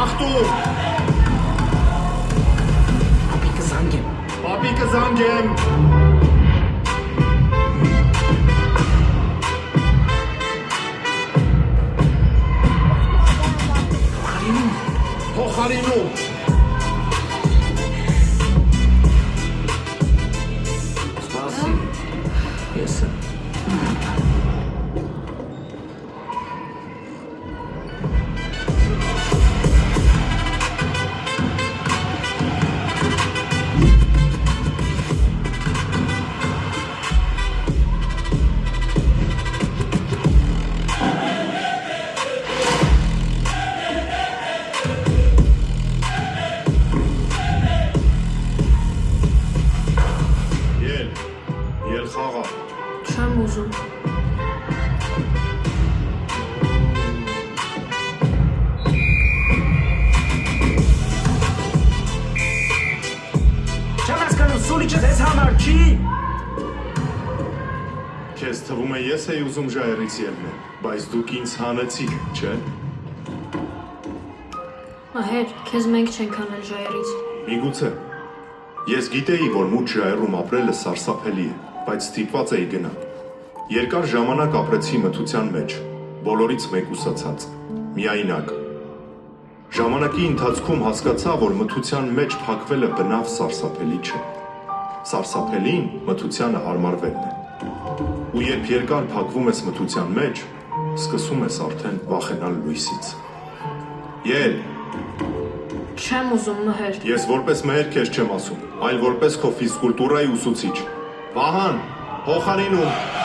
Achtung! Papi kızangem. Փոխարինում։ Սպասի, ես եմ։ Ել խաղա։ Չեմ ուզում։ Չեմ հասկանում, սուլիչը ձեզ համար չի։ Քեզ թվում է ես էի ուզում ժայռից ելնել, բայց դուք ինձ հանեցիք, չէ՞։ Մահեր, քեզ մենք չենք անել ժայռից։ Միգուցե։ Ես գիտեի, որ մութ ժայռում ապրելը սարսափելի է, բայց ստիպված էի գնալ։ Երկար ժամանակ ապրեցի մթության մեջ, բոլորից մեկուսացած, միայնակ։ Ժամանակի ընթացքում հասկացա, որ մթության մեջ փակվելը բնավ սարսափելի չէ։ Սարսափելին մթությանը հարմարվելն է։ Ու երբ երկար փակվում ես մթության մեջ, սկսում ես արդեն վախենալ լույսից։ Ել, Չեմ ուզում, Մհեր։ ես որպես մհեր քեզ չեմ ասում, այլ որպես քո ֆիզկուլտուրայի ուսուցիչ։ Վահան, փոխարինում։